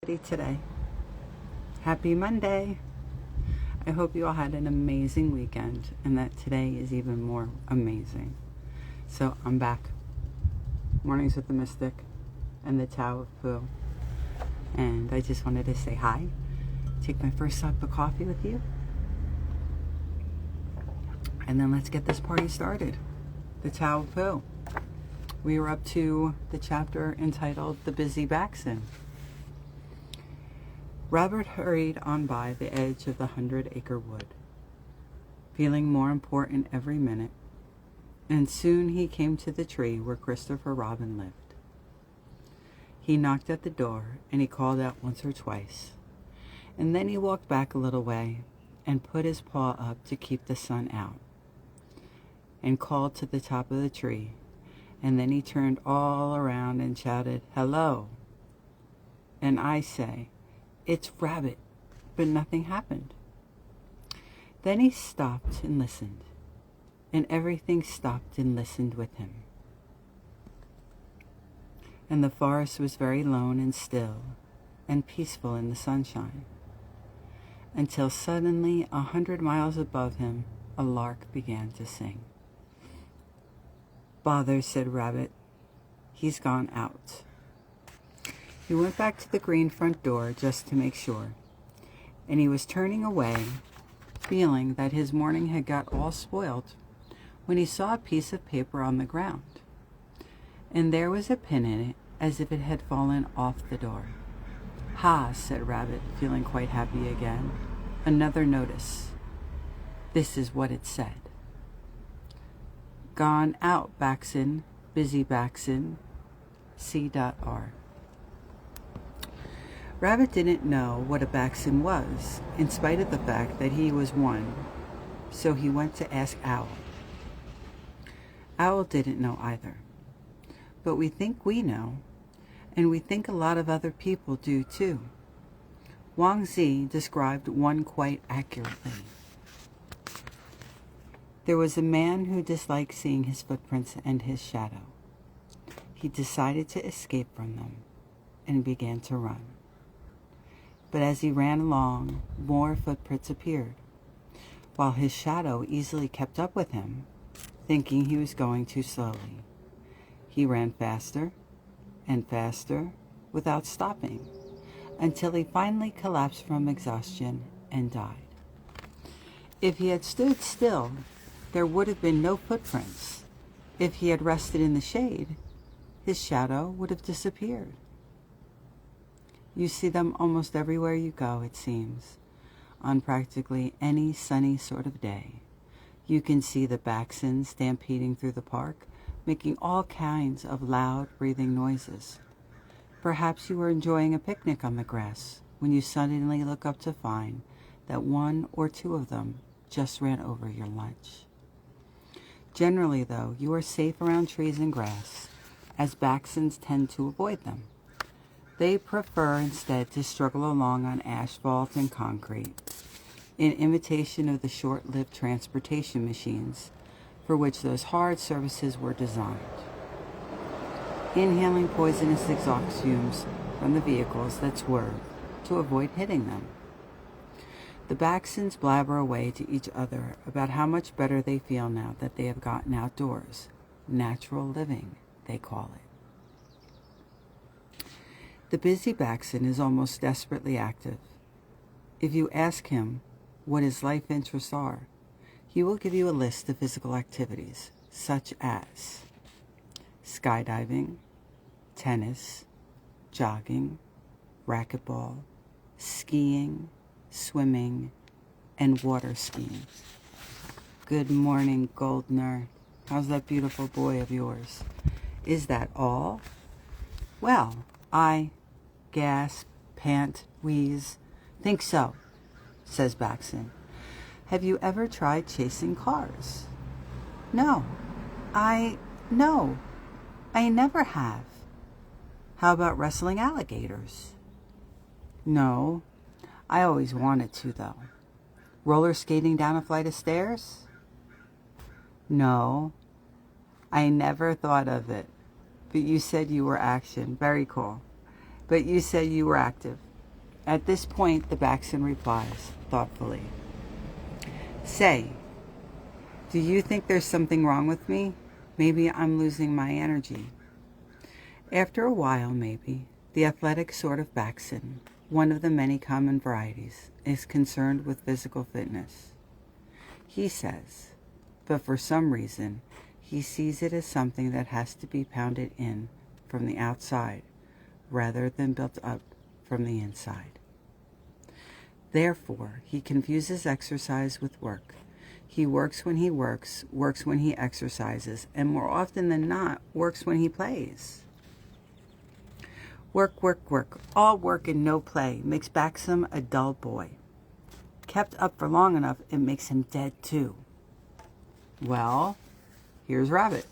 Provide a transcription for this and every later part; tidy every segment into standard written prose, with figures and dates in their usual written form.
Today. Happy Monday. I hope you all had an amazing weekend and that today is even more amazing. So I'm back. Mornings with the Mystic and the Tao of Pooh. And I just wanted to say hi. Take my first cup of coffee with you. And then let's get this party started. The Tao of Pooh. We were up to the chapter entitled The Busy Backson. Robert hurried on by the edge of the 100-acre wood, feeling more important every minute, and soon he came to the tree where Christopher Robin lived. He knocked at the door, and he called out once or twice, and then he walked back a little way and put his paw up to keep the sun out, and called to the top of the tree, and then he turned all around and shouted, "Hello!" And I say, "It's Rabbit," but nothing happened. Then he stopped and listened, and everything stopped and listened with him. And the forest was very lone and still and peaceful in the sunshine, until suddenly 100 miles above him, a lark began to sing. "Bother," said Rabbit. "He's gone out." He went back to the green front door just to make sure, and he was turning away, feeling that his morning had got all spoiled, when he saw a piece of paper on the ground, and there was a pin in it as if it had fallen off the door. "Ha," said Rabbit, feeling quite happy again. "Another notice." This is what it said. "Gone out, Backson, Busy Backson, C.R." Rabbit didn't know what a backson was, in spite of the fact that he was one, so he went to ask Owl. Owl didn't know either, but we think we know, and we think a lot of other people do too. Wang Zi described one quite accurately. There was a man who disliked seeing his footprints and his shadow. He decided to escape from them and began to run. But as he ran along, more footprints appeared, while his shadow easily kept up with him, thinking he was going too slowly. He ran faster and faster without stopping, until he finally collapsed from exhaustion and died. If he had stood still, there would have been no footprints. If he had rested in the shade, his shadow would have disappeared. You see them almost everywhere you go, it seems. On practically any sunny sort of day, you can see the backsons stampeding through the park, making all kinds of loud, breathing noises. Perhaps you were enjoying a picnic on the grass when you suddenly look up to find that one or two of them just ran over your lunch. Generally, though, you are safe around trees and grass, as backsons tend to avoid them. They prefer instead to struggle along on asphalt and concrete, in imitation of the short-lived transportation machines for which those hard surfaces were designed, inhaling poisonous exhaust fumes from the vehicles that swerve to avoid hitting them. The backsons blabber away to each other about how much better they feel now that they have gotten outdoors. Natural living, they call it. The busy backson is almost desperately active. If you ask him what his life interests are, he will give you a list of physical activities, such as skydiving, tennis, jogging, racquetball, skiing, swimming, and water skiing. Good morning, Goldner. How's that beautiful boy of yours? Is that all? Well, I gasp, pant, wheeze. Think so, says Backson. Have you ever tried chasing cars? No, I never have. How about wrestling alligators? No, I always wanted to, though. Roller skating down a flight of stairs? No, I never thought of it. But you said you were action. Very cool. But you said you were active. At this point, the Backson replies, thoughtfully, "Say, do you think there's something wrong with me? Maybe I'm losing my energy." After a while, maybe, the athletic sort of Backson, one of the many common varieties, is concerned with physical fitness. He says, but for some reason, he sees it as something that has to be pounded in from the outside rather than built up from the inside. Therefore, he confuses exercise with work. He works when he works when he exercises, and more often than not, works when he plays. Work, work, work, all work and no play makes Backson a dull boy. Kept up for long enough, it makes him dead too. Well, here's Rabbit.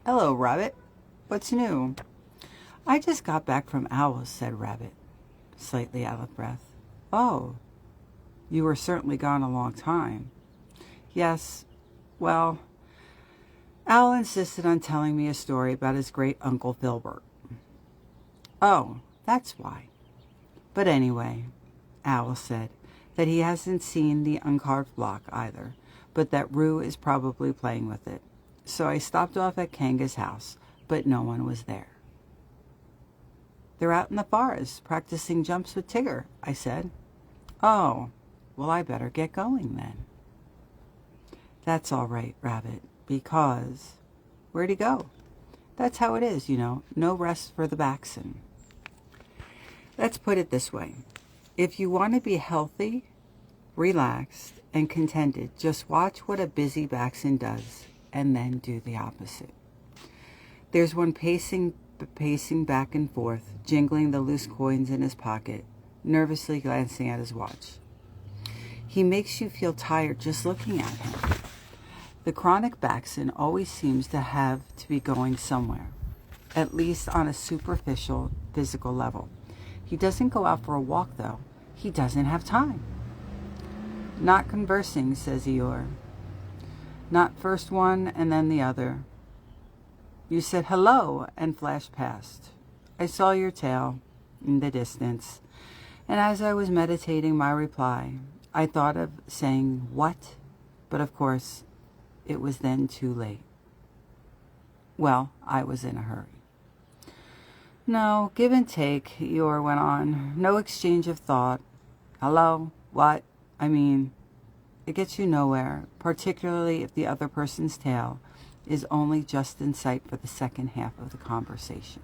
"Hello, Rabbit. What's new?" "I just got back from Owls," said Rabbit, slightly out of breath. "Oh, you were certainly gone a long time." "Yes, well, Owl insisted on telling me a story about his great-uncle Filbert." "Oh, that's why." "But anyway," Owl said, that he hasn't seen the uncarved block either, but that Roo is probably playing with it. So I stopped off at Kanga's house, but no one was there. "They're out in the forest practicing jumps with Tigger," I said. "Oh, well, I better get going then." "That's all right, Rabbit, because—" "Where'd he go?" "That's how it is, you know, no rest for the Backson." Let's put it this way. If you want to be healthy, relaxed, and contented, just watch what a busy Backson does, and then do the opposite. There's one pacing back and forth, jingling the loose coins in his pocket, nervously glancing at his watch. He makes you feel tired just looking at him. The chronic Backson always seems to have to be going somewhere, at least on a superficial physical level. He doesn't go out for a walk, though. He doesn't have time. "Not conversing," says Eeyore. "Not first one and then the other. You said hello and flashed past. I saw your tail in the distance, and as I was meditating my reply, I thought of saying what, but of course it was then too late. Well, I was in a hurry." "No, give and take," Eeyore went on. "No exchange of thought. Hello, what? I mean, it gets you nowhere, particularly if the other person's tail is only just in sight for the second half of the conversation."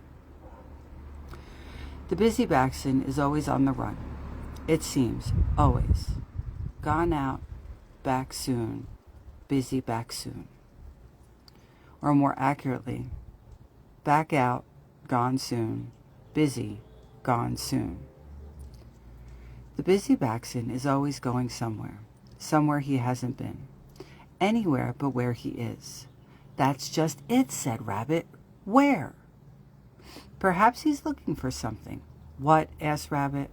The busy Backson is always on the run. It seems, always. Gone out, back soon, busy back soon. Or more accurately, back out, gone soon, busy, gone soon. The busy Backson is always going somewhere he hasn't been. Anywhere but where he is. "That's just it," said Rabbit. "Where?" "Perhaps he's looking for something." "What?" asked Rabbit.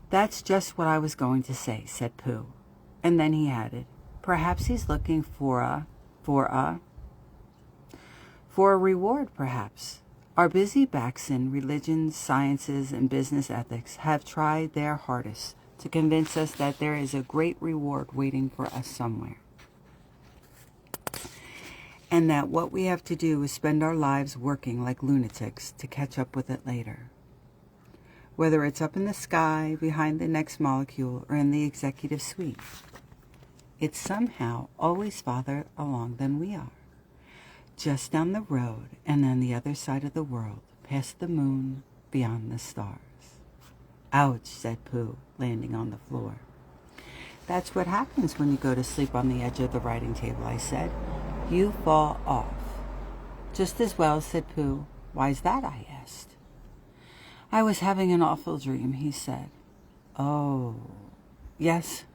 "That's just what I was going to say," said Pooh. And then he added, "Perhaps he's looking for a reward, perhaps." Our busy Backson, religions, sciences, and business ethics have tried their hardest to convince us that there is a great reward waiting for us somewhere, and that what we have to do is spend our lives working like lunatics to catch up with it later. Whether it's up in the sky, behind the next molecule, or in the executive suite, it's somehow always farther along than we are. Just down the road and on the other side of the world, past the moon, beyond the stars. "Ouch," said Pooh, landing on the floor. "That's what happens when you go to sleep on the edge of the writing table," I said. "You fall off." "Just as well," said Pooh. "Why's that?" I asked. "I was having an awful dream," he said. "Oh, yes.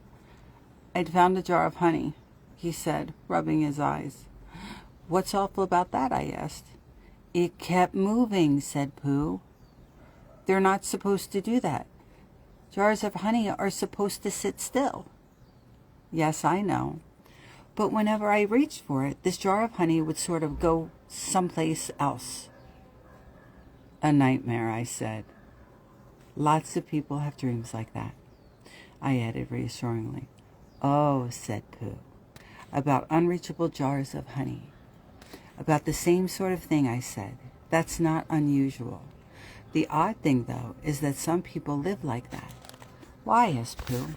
I'd found a jar of honey," he said, rubbing his eyes. "What's awful about that?" I asked. "It kept moving," said Pooh. "They're not supposed to do that. Jars of honey are supposed to sit still." "Yes, I know. But whenever I reached for it, this jar of honey would sort of go someplace else." "A nightmare," I said. Lots of people have dreams like that, I added reassuringly. Oh, said Pooh, about unreachable jars of honey. About the same sort of thing, I said. That's not unusual. The odd thing, though, is that some people live like that. Why? Asked Pooh.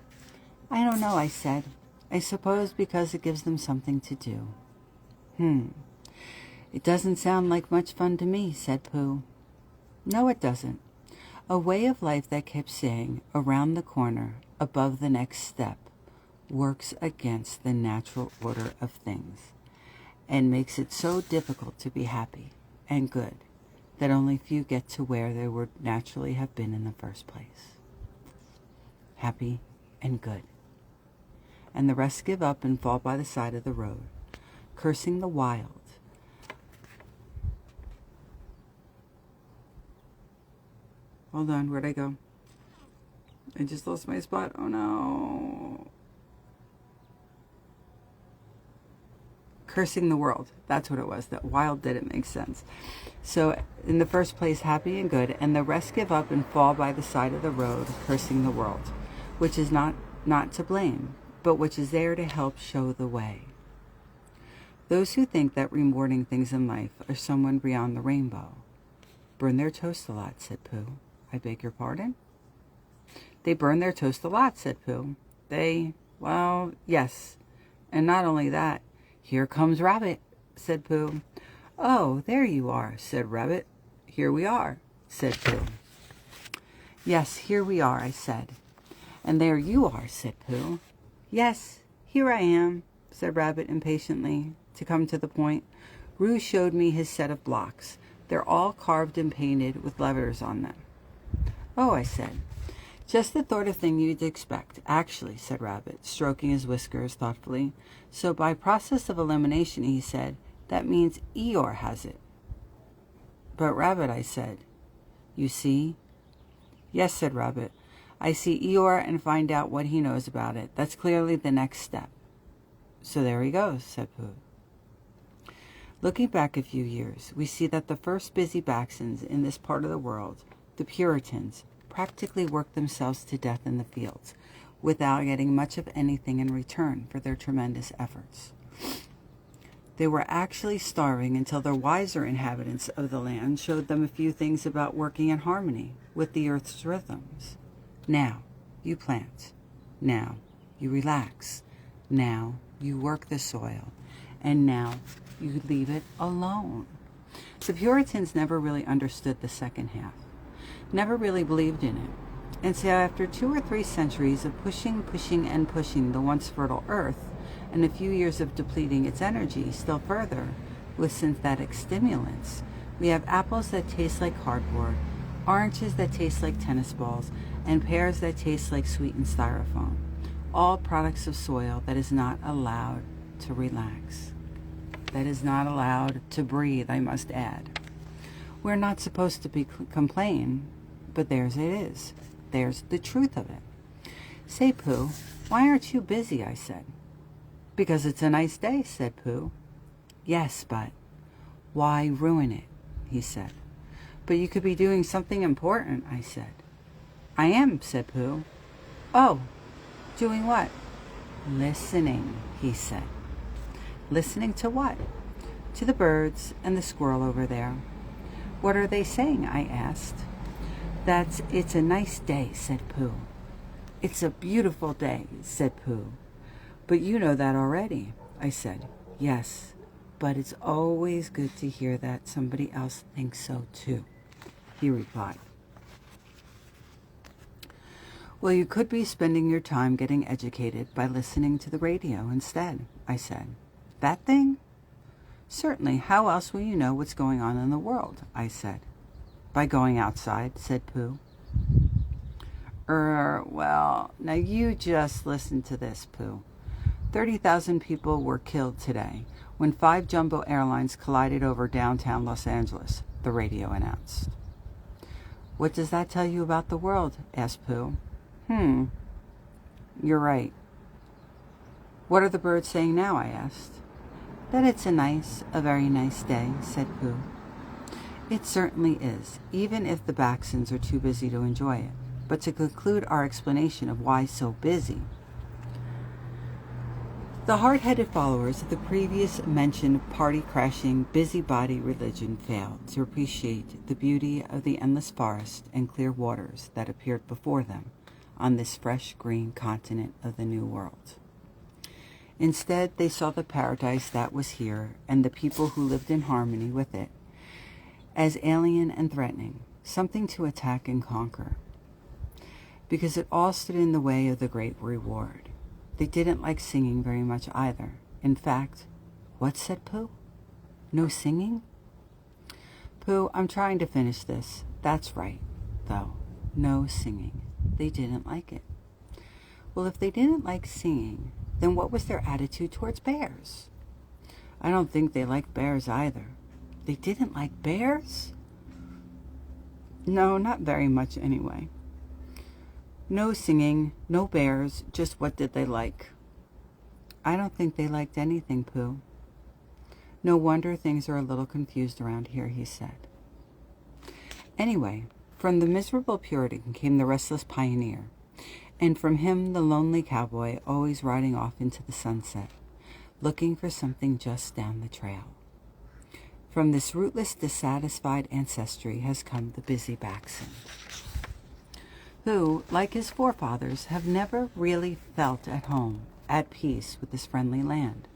I don't know, I said. I suppose because it gives them something to do. It doesn't sound like much fun to me, said Pooh. No, it doesn't. A way of life that kept saying, around the corner, above the next step, works against the natural order of things and makes it so difficult to be happy and good that only few get to where they would naturally have been in the first place. Happy and good. And the rest give up and fall by the side of the road, cursing the wild. Hold on, where'd I go? I just lost my spot. Oh no. Cursing the world. That's what it was. That wild didn't make sense. So in the first place, happy and good, and the rest give up and fall by the side of the road, cursing the world, which is not to blame, but which is there to help show the way. Those who think that rewarding things in life are someone beyond the rainbow burn their toast a lot, said Pooh. I beg your pardon? They burn their toast a lot, said Pooh. Well, yes. And not only that, here comes Rabbit, said Pooh. Oh, there you are, said Rabbit. Here we are, said Pooh. Yes, here we are, I said. And there you are, said Pooh. Yes, here I am, said Rabbit impatiently. To come to the point, Roo showed me his set of blocks. They're all carved and painted with letters on them. Oh, I said. Just the sort of thing you'd expect. Actually, said Rabbit, stroking his whiskers thoughtfully. So by process of elimination, he said, that means Eeyore has it. But Rabbit, I said, you see? Yes, said Rabbit. I see Eeyore and find out what he knows about it. That's clearly the next step. So there he goes, said Pooh. Looking back a few years, we see that the first busy Backsons in this part of the world, the Puritans, practically worked themselves to death in the fields without getting much of anything in return for their tremendous efforts. They were actually starving until the wiser inhabitants of the land showed them a few things about working in harmony with the earth's rhythms. Now you plant. Now you relax. Now you work the soil. And now you leave it alone. The Puritans never really understood the second half, never really believed in it. And so after 2 or 3 centuries of pushing the once fertile earth, and a few years of depleting its energy still further with synthetic stimulants, we have apples that taste like cardboard, oranges that taste like tennis balls, and pears that taste like sweetened styrofoam, all products of soil that is not allowed to relax, that is not allowed to breathe, I must add. We're not supposed to complain, but there's it is. There's the truth of it. Say, Pooh, why aren't you busy? I said. Because it's a nice day, said Pooh. Yes, but why ruin it? He said. But you could be doing something important, I said. I am, said Pooh. Oh, doing what? Listening, he said. Listening to what? To the birds and the squirrel over there. What are they saying? I asked. It's a nice day, said Pooh. It's a beautiful day, said Pooh. But you know that already, I said. Yes, but it's always good to hear that somebody else thinks so too, he replied. Well, you could be spending your time getting educated by listening to the radio instead, I said. That thing? Certainly, how else will you know what's going on in the world, I said. By going outside, said Pooh. Well, now you just listen to this, Pooh. 30,000 people were killed today when 5 jumbo airlines collided over downtown Los Angeles, the radio announced. What does that tell you about the world? Asked Pooh. You're right. What are the birds saying now? I asked. That it's a very nice day, said Pooh. It certainly is, even if the Backsons are too busy to enjoy it. but to conclude our explanation of why so busy. The hard-headed followers of the previous mentioned party-crashing, busybody religion failed to appreciate the beauty of the endless forest and clear waters that appeared before them on this fresh green continent of the New World. Instead, they saw the paradise that was here and the people who lived in harmony with it as alien and threatening, something to attack and conquer, because it all stood in the way of the great reward. They didn't like singing very much either. In fact, what said Pooh? No singing? Pooh, I'm trying to finish this. That's right, though. No singing. They didn't like it. Well, if they didn't like singing, then what was their attitude towards bears? I don't think they liked bears either. They didn't like bears? No, not very much anyway. No singing, no bears, just what did they like? I don't think they liked anything, Pooh. No wonder things are a little confused around here, he said. Anyway, from the miserable Puritan came the restless pioneer, and from him the lonely cowboy always riding off into the sunset, looking for something just down the trail. From this rootless, dissatisfied ancestry has come the Busy Backson, who, like his forefathers, have never really felt at home, at peace with this friendly land.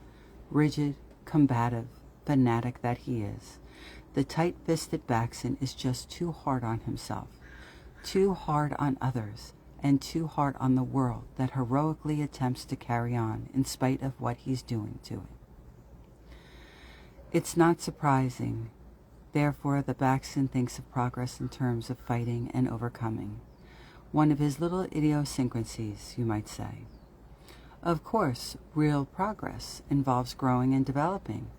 Rigid, combative, fanatic that he is, the tight-fisted Backson is just too hard on himself, too hard on others, and too hard on the world that heroically attempts to carry on in spite of what he's doing to it. It's not surprising, therefore, the Backson thinks of progress in terms of fighting and overcoming. One of his little idiosyncrasies, you might say. Of course, real progress involves growing and developing,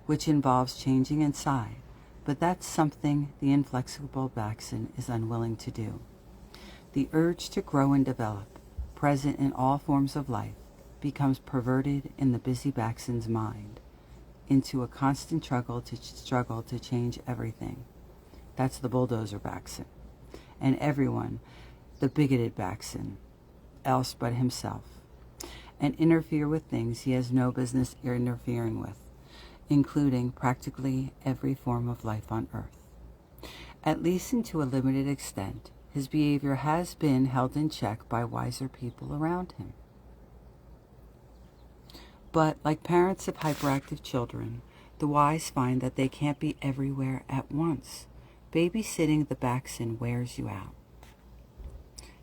which involves changing inside, but that's something the inflexible Backson is unwilling to do. The urge to grow and develop, present in all forms of life, becomes perverted in the Busy Backson's mind into a constant struggle to change everything. That's the bulldozer Backson. And everyone, the bigoted Backson, else but himself, and interfere with things he has no business interfering with, including practically every form of life on Earth. At least to a limited extent, his behavior has been held in check by wiser people around him. But, like parents of hyperactive children, the wise find that they can't be everywhere at once. Babysitting the Backson wears you out.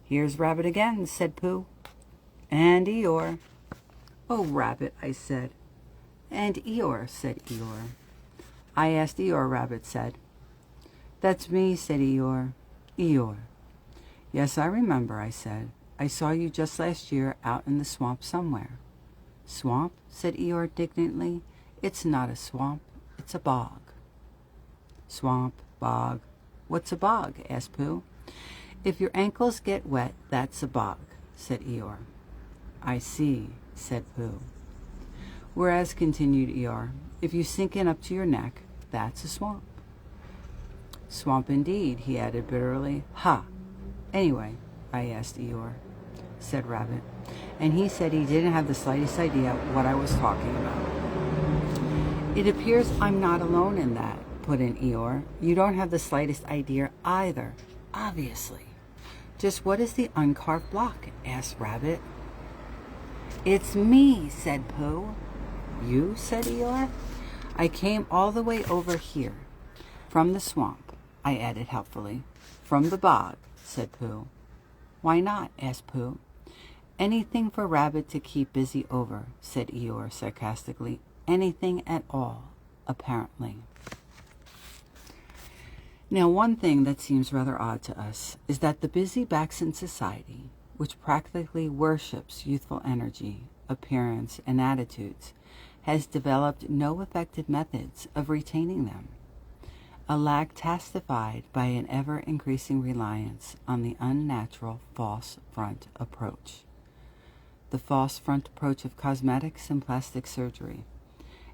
Here's Rabbit again, said Pooh. And Eeyore. Oh, Rabbit, I said. And Eeyore, said Eeyore. I asked Eeyore, Rabbit said. That's me, said Eeyore. Eeyore. Yes, I remember, I said. I saw you just last year out in the swamp somewhere. Swamp, said Eeyore indignantly. It's not a swamp, it's a bog. Swamp, bog. What's a bog? Asked Pooh. If your ankles get wet, that's a bog, said Eeyore. I see, said Pooh. Whereas, continued Eeyore, if you sink in up to your neck, that's a swamp. Swamp indeed, he added bitterly. Ha! Anyway, I asked Eeyore, said Rabbit, and he said he didn't have the slightest idea what I was talking about. It appears I'm not alone in that, put in Eeyore. You don't have the slightest idea either, obviously. Just what is the uncarved block? Asked Rabbit. It's me, said Pooh. You? Said Eeyore. I came all the way over here. From the swamp, I added helpfully. From the bog, said Pooh. Why not? Asked Pooh. Anything for Rabbit to keep busy over, said Eeyore sarcastically. Anything at all, apparently. Now, one thing that seems rather odd to us is that the Busy Backson Society, which practically worships youthful energy, appearance, and attitudes, has developed no effective methods of retaining them, a lack testified by an ever-increasing reliance on the unnatural false front approach. The false front approach of cosmetics and plastic surgery.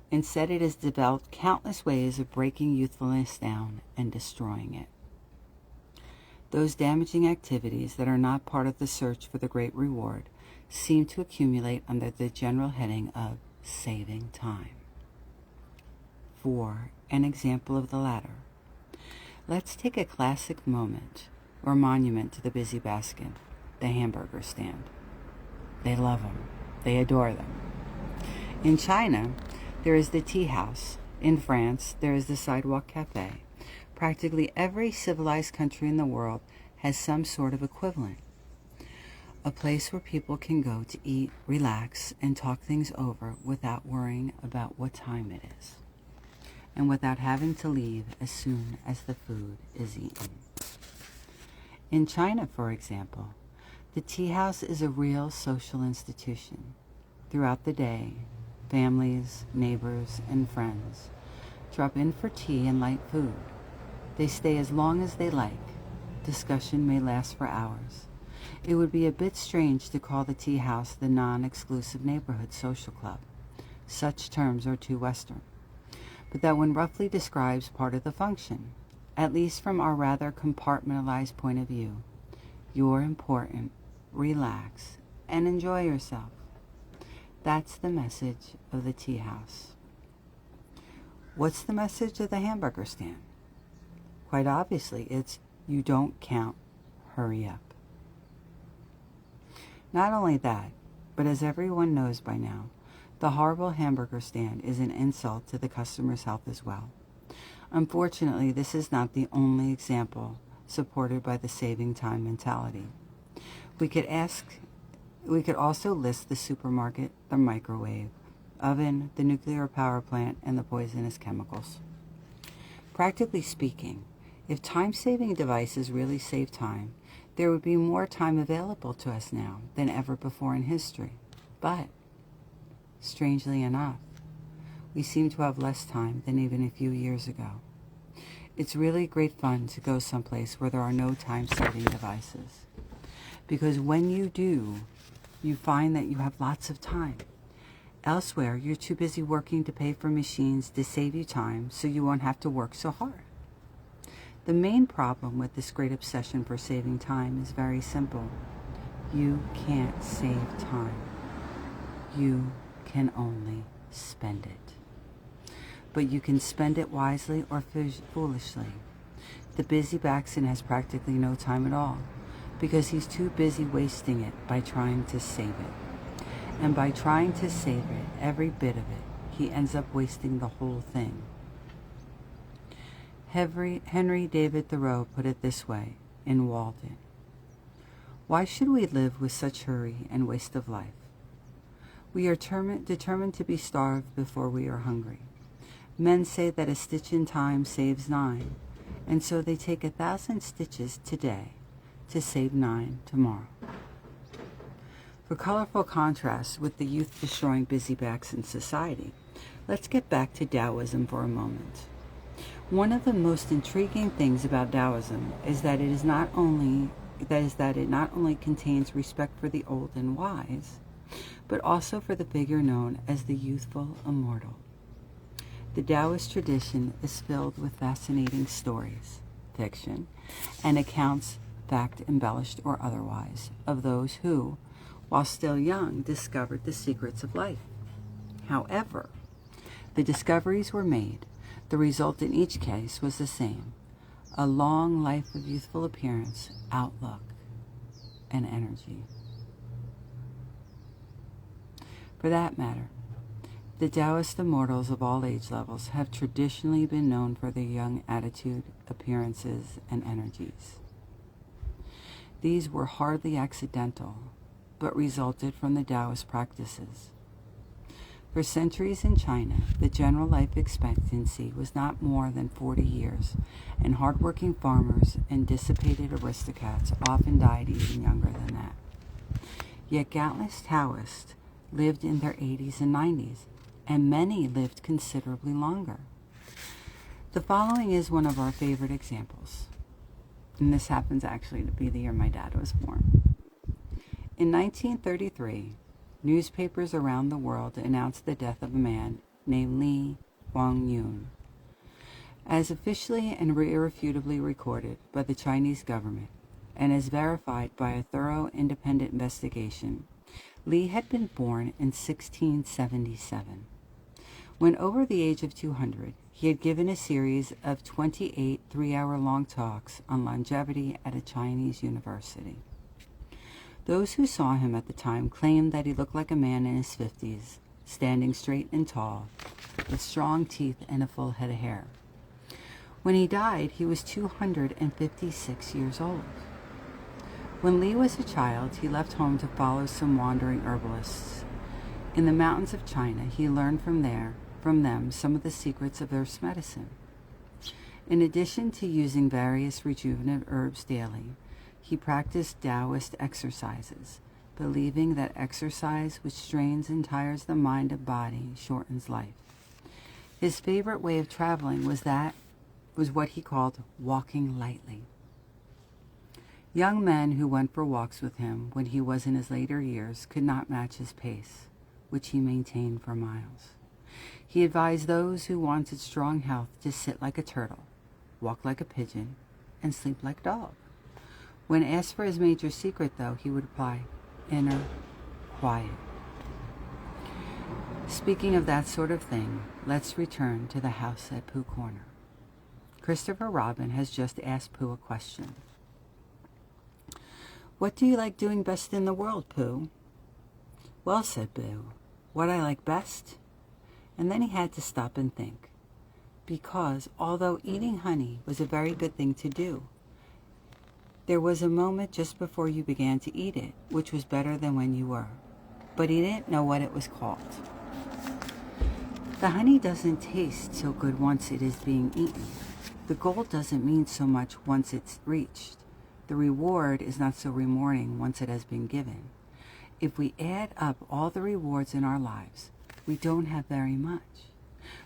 Instead, it has developed countless ways of breaking youthfulness down and destroying it. Those damaging activities that are not part of the search for the great reward seem to accumulate under the general heading of saving time. 4. An example of the latter. Let's take a classic moment or monument to the Busy Backson, the hamburger stand. They love them. They adore them. In China, there is the tea house. In France, there is the sidewalk cafe. Practically every civilized country in the world has some sort of equivalent. A place where people can go to eat, relax, and talk things over without worrying about what time it is, and without having to leave as soon as the food is eaten. In China, for example, the tea house is a real social institution. Throughout the day, families, neighbors, and friends drop in for tea and light food. They stay as long as they like. Discussion may last for hours. It would be a bit strange to call the tea house the non-exclusive neighborhood social club. Such terms are too Western. But that one roughly describes part of the function, at least from our rather compartmentalized point of view. You're important, relax, and enjoy yourself. That's the message of the tea house. What's the message of the hamburger stand? Quite obviously, it's you don't count, hurry up. Not only that, but as everyone knows by now, the horrible hamburger stand is an insult to the customer's health as well. Unfortunately, this is not the only example supported by the saving time mentality. We could also list the supermarket, the microwave, oven, the nuclear power plant, and the poisonous chemicals. Practically speaking, if time-saving devices really save time, there would be more time available to us now than ever before in history. But, strangely enough, we seem to have less time than even a few years ago. It's really great fun to go someplace where there are no time-saving devices. Because when you do, you find that you have lots of time. Elsewhere, you're too busy working to pay for machines to save you time so you won't have to work so hard. The main problem with this great obsession for saving time is very simple. You can't save time. You can only spend it. But you can spend it wisely or foolishly. The Busy Backson has practically no time at all because he's too busy wasting it by trying to save it. And by trying to save it, every bit of it, he ends up wasting the whole thing. Henry David Thoreau put it this way in Walden. Why should we live with such hurry and waste of life? We are determined to be starved before we are hungry. Men say that a stitch in time saves 9, and so they take 1,000 stitches today to save 9 tomorrow. For colorful contrast with the youth-destroying Busy Backson society, let's get back to Taoism for a moment. One of the most intriguing things about Taoism is that it not only contains respect for the old and wise, but also for the figure known as the youthful immortal. The Taoist tradition is filled with fascinating stories, fiction, and accounts, fact embellished or otherwise, of those who, while still young, discovered the secrets of life. However, the discoveries were made. The result in each case was the same: a long life of youthful appearance, outlook, and energy. For that matter, the Taoist immortals of all age levels have traditionally been known for their young attitude, appearances, and energies. These were hardly accidental, but resulted from the Taoist practices. For centuries in China, the general life expectancy was not more than 40 years, and hardworking farmers and dissipated aristocrats often died even younger than that. Yet countless Taoists lived in their 80s and 90s, and many lived considerably longer. The following is one of our favorite examples, and this happens actually to be the year my dad was born. In 1933, newspapers around the world announced the death of a man named Li Guangyun. As officially and irrefutably recorded by the Chinese government, and as verified by a thorough independent investigation, Lee had been born in 1677. When over the age of 200, he had given a series of 28 three-hour-long talks on longevity at a Chinese university. Those who saw him at the time claimed that he looked like a man in his 50s, standing straight and tall, with strong teeth and a full head of hair. When he died, he was 256 years old. When Lee was a child, he left home to follow some wandering herbalists. In the mountains of China, he learned from them some of the secrets of earth's medicine. In addition to using various rejuvenative herbs daily, he practiced Taoist exercises, believing that exercise which strains and tires the mind and body shortens life. His favorite way of traveling was what he called walking lightly. Young men who went for walks with him when he was in his later years could not match his pace, which he maintained for miles. He advised those who wanted strong health to sit like a turtle, walk like a pigeon, and sleep like a dog. When asked for his major secret, though, he would reply, inner quiet. Speaking of that sort of thing, let's return to the house at Pooh Corner. Christopher Robin has just asked Pooh a question. What do you like doing best in the world, Pooh? Well, said Pooh, what I like best? And then he had to stop and think, because although eating honey was a very good thing to do, there was a moment just before you began to eat it, which was better than when you were, but he didn't know what it was called. The honey doesn't taste so good once it is being eaten. The goal doesn't mean so much once it's reached. The reward is not so rewarding once it has been given. If we add up all the rewards in our lives, we don't have very much.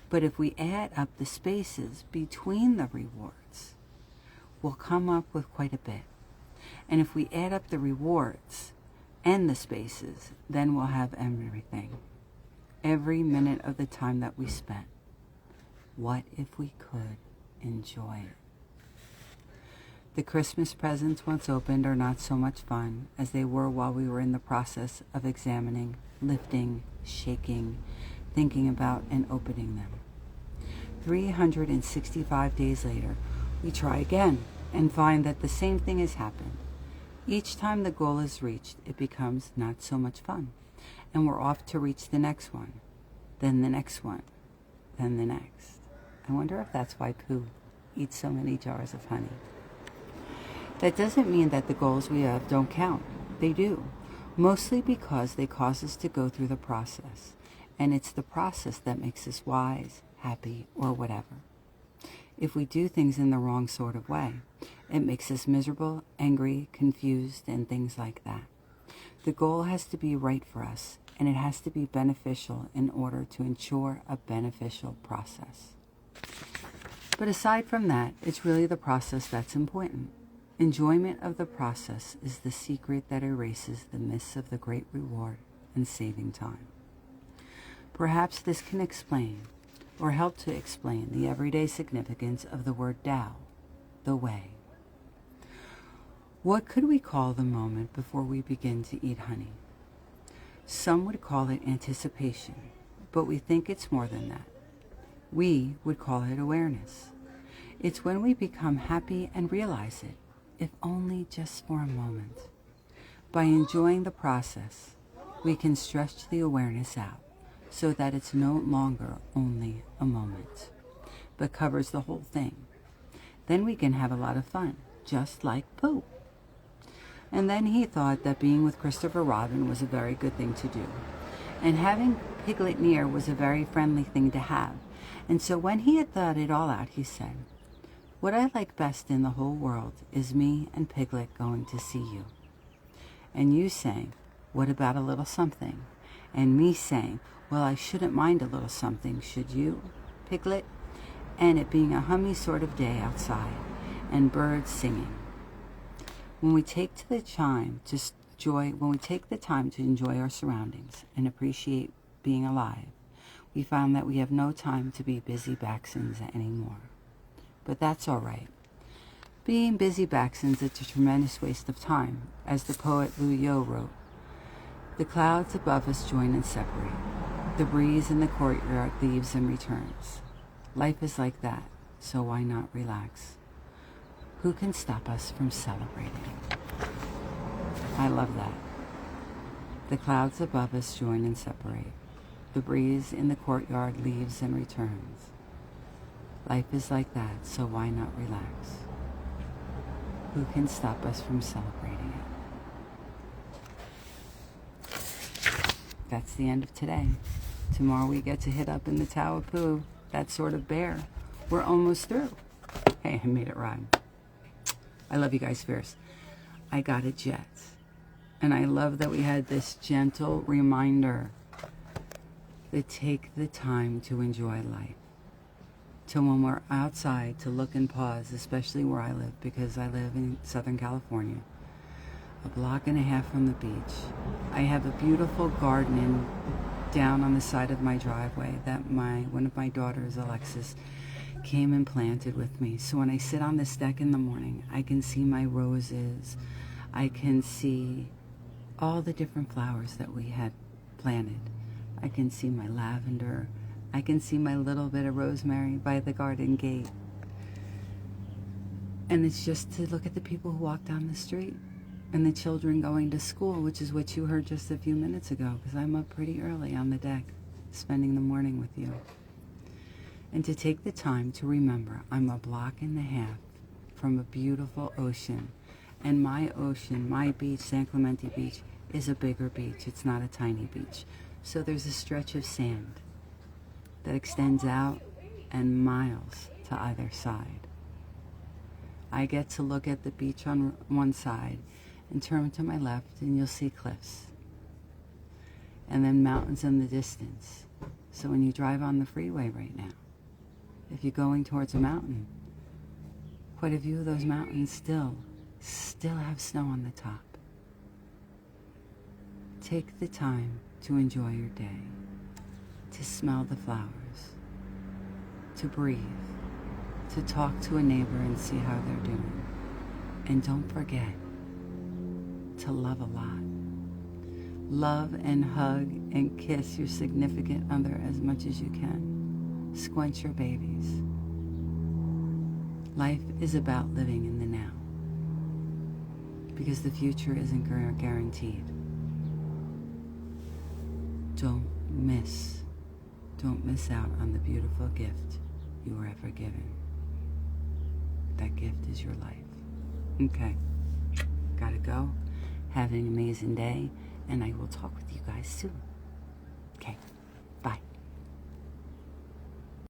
But if we add up the spaces between the rewards, we'll come up with quite a bit. And if we add up the rewards and the spaces, then we'll have everything. Every minute of the time that we spent. What if we could enjoy it? The Christmas presents once opened are not so much fun as they were while we were in the process of examining, lifting, shaking, thinking about, and opening them. 365 days later, we try again and find that the same thing has happened. Each time the goal is reached, it becomes not so much fun, and we're off to reach the next one, then the next one, then the next. I wonder if that's why Pooh eats so many jars of honey. That doesn't mean that the goals we have don't count. They do, mostly because they cause us to go through the process, and it's the process that makes us wise, happy, or whatever. If we do things in the wrong sort of way, it makes us miserable, angry, confused, and things like that. The goal has to be right for us, and it has to be beneficial in order to ensure a beneficial process. But aside from that, it's really the process that's important. Enjoyment of the process is the secret that erases the myths of the great reward and saving time. Perhaps this can explain, or help to explain, the everyday significance of the word Tao, the way. What could we call the moment before we begin to eat honey? Some would call it anticipation, but we think it's more than that. We would call it awareness. It's when we become happy and realize it, if only just for a moment. By enjoying the process, we can stretch the awareness out so that it's no longer only a moment, but covers the whole thing. Then we can have a lot of fun, just like Pooh. And then he thought that being with Christopher Robin was a very good thing to do, and having Piglet near was a very friendly thing to have. And so when he had thought it all out, he said, "What I like best in the whole world is me and Piglet going to see you." And you saying, "What about a little something?" And me saying, "Well, I shouldn't mind a little something, should you, Piglet?" And it being a hummy sort of day outside, and birds singing. When we take the time to enjoy our surroundings and appreciate being alive, we found that we have no time to be busy Backsons anymore. But that's all right. Being busy Backsons is a tremendous waste of time, as the poet Lu Yo wrote. The clouds above us join and separate. The breeze in the courtyard leaves and returns. Life is like that, so why not relax? Who can stop us from celebrating? I love that. The clouds above us join and separate. The breeze in the courtyard leaves and returns. Life is like that, so why not relax? Who can stop us from celebrating it? That's the end of today. Tomorrow we get to hit up in the Tao of Pooh, that sort of bear. We're almost through. Hey, I made it rhyme. I love you guys fierce. I got a jet. And I love that we had this gentle reminder to take the time to enjoy life. To when we're outside, to look and pause, especially where I live, because I live in Southern California, a block and a half from the beach. I have a beautiful garden down on the side of my driveway that one of my daughters, Alexis, came and planted with me. So when I sit on this deck in the morning, I can see my roses. I can see all the different flowers that we had planted. I can see my lavender. I can see my little bit of rosemary by the garden gate. And it's just to look at the people who walk down the street and the children going to school, which is what you heard just a few minutes ago, because I'm up pretty early on the deck spending the morning with you. And to take the time to remember I'm a block and a half from a beautiful ocean. And my ocean, my beach, San Clemente Beach, is a bigger beach. It's not a tiny beach. So there's a stretch of sand that extends out and miles to either side. I get to look at the beach on one side and turn to my left and you'll see cliffs. And then mountains in the distance. So when you drive on the freeway right now, if you're going towards a mountain, quite a few of those mountains still have snow on the top. Take the time to enjoy your day, to smell the flowers, to breathe, to talk to a neighbor and see how they're doing. And don't forget to love a lot. Love and hug and kiss your significant other as much as you can. Squinch your babies. Life is about living in the now, because the future isn't guaranteed. Don't miss out on the beautiful gift you were ever given. That gift is your life. Okay, gotta go. Have an amazing day, and I will talk with you guys soon.